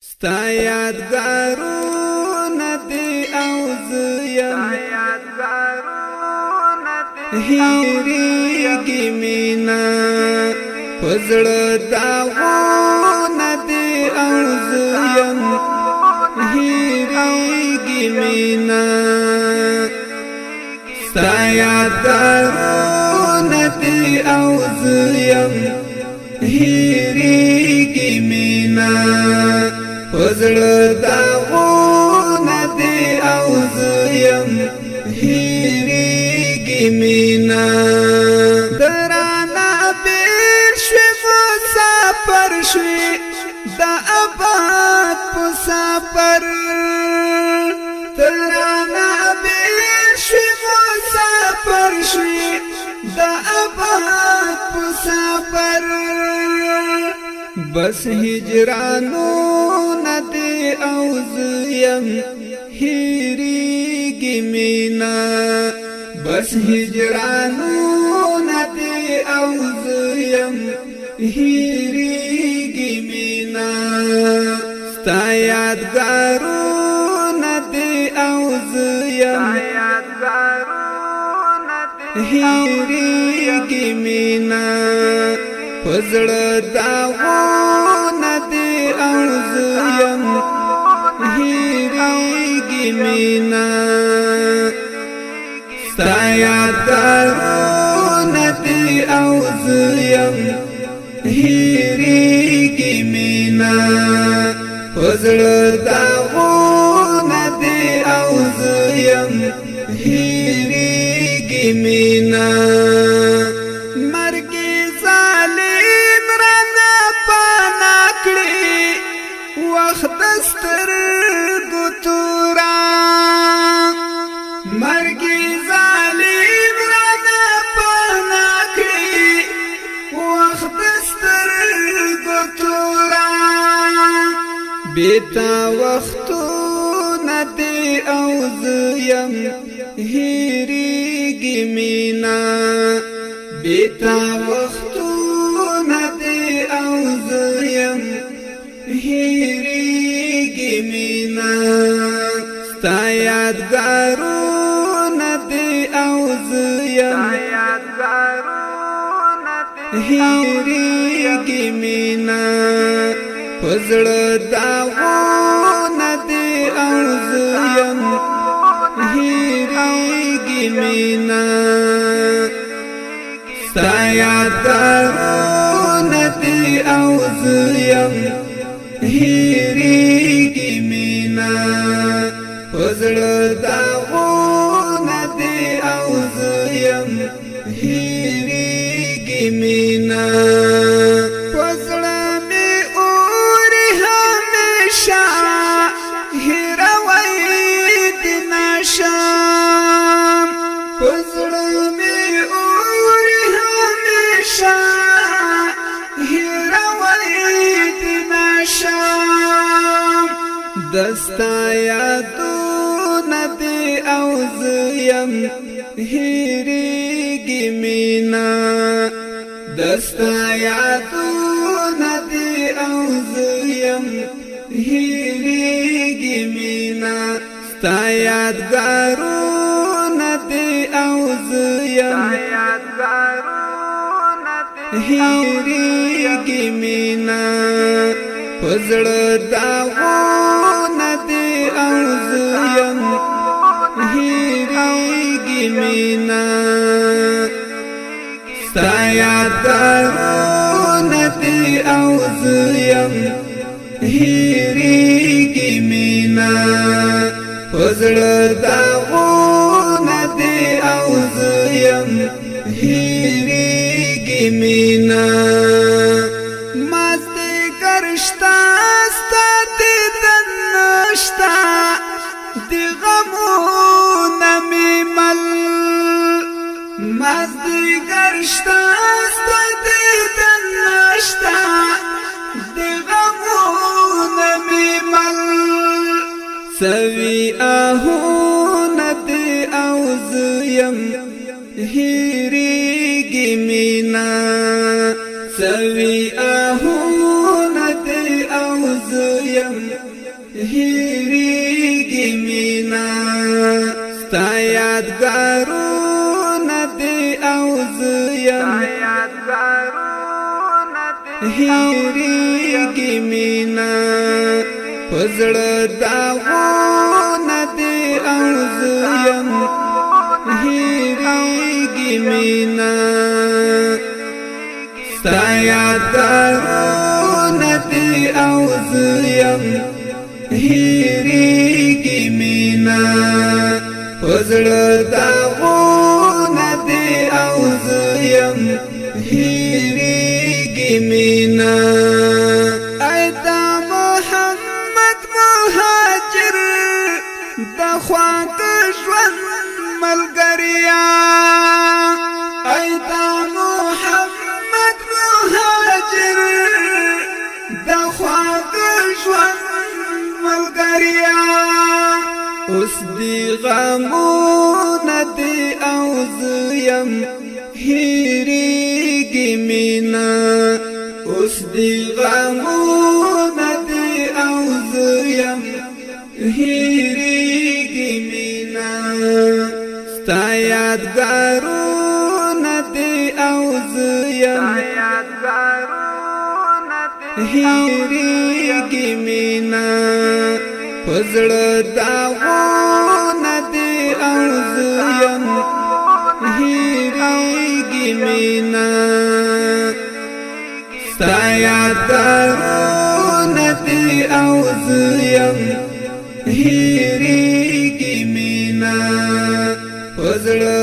ستا یادګارونه دي او زیم هېرېږي مینه په زړه داغونه دي او زیم هېرېږي مینه ستا یادګارونه دي او زیم هېرېږي مینه پزړه داغونه دي او زیم هېرېږي مینه درانه بېل شوې مسافر شوې د ابد په سفر درانه بېل شوې مسافر شوې د ابد په سفر بس هجرانو ندی او زیم هېرېږي مینه بس هجرانو ندی او زیم هېرېږي مینه ستا یادګارونه دي او زیم هېرېږي مینه په زړه داغونه دي او زیم هېرېږي مینه ستا یادګارونه دي او زیم هېرېږي مینه په زړه داغونه دي او زیم هېرېږي مینه وخت سترګو تورا مرګي ظالم رانا پانا کړی وخت سترګو تورا بیتا وختونه دي او زیم هېرېږي مینه بیتا وختونه دي او زیم هېرېږي مینه ستا یادګارونه دي او زیم هېرېږي مینه په زړه داغونه دي او زیم هېرېږي مینه ستا یادګارونه دي او زیم هېرېږي مینه په زړه داغونه دي او زیم هېرېږي مینه په زړه مې اوري همیشه هېروی دې نشم په زړه مې اوري همیشه دستا یادونه دي او زیم هېرېږي مینه دستا یادونه دي او زیم هېرېږي مینه ستا یادګارونه دي او زیم هېرېږي مینه په زړه داغونه دي او زیم هېرېږي مینه ستا یادګارونه دي او زیم هېرېږي مینه په زړه داغونه دي او زیم هېرېږي مینه شتا ستا دیدن نشتا دی غمونه مې مل مازدیګر شتا ستا دیدن نشتا دی غمونه مې مل سوي آهونه دي او زیم هېرېږي مینه سوي آهونه دي او زیم هیریږي مینا ستا یادګارونه دي او زه یم هیریږي مینا په زړه داغونه دي او زه یم هیریږي مینا ستا یادګارونه دي او زه یم هیریږي مینا په زړه داغونه دي او زه یم هیریږي مینا ای دا محمد مهاجر د خواږه ژوند ملګریا ای دا محمد مهاجر د خواږه ژوند ملګریا اوس دی غمونه دي او زه یم هیریږي مینا اوس دی غمونه دي او زه یم هیریږي مینا ستا یادګارونه دي او زه یم هیریږي مینا په زړه داغونه دي او زه یم هیریږي مینا ستا یادګارونه دي او زه یم هیریږي مینا په زړه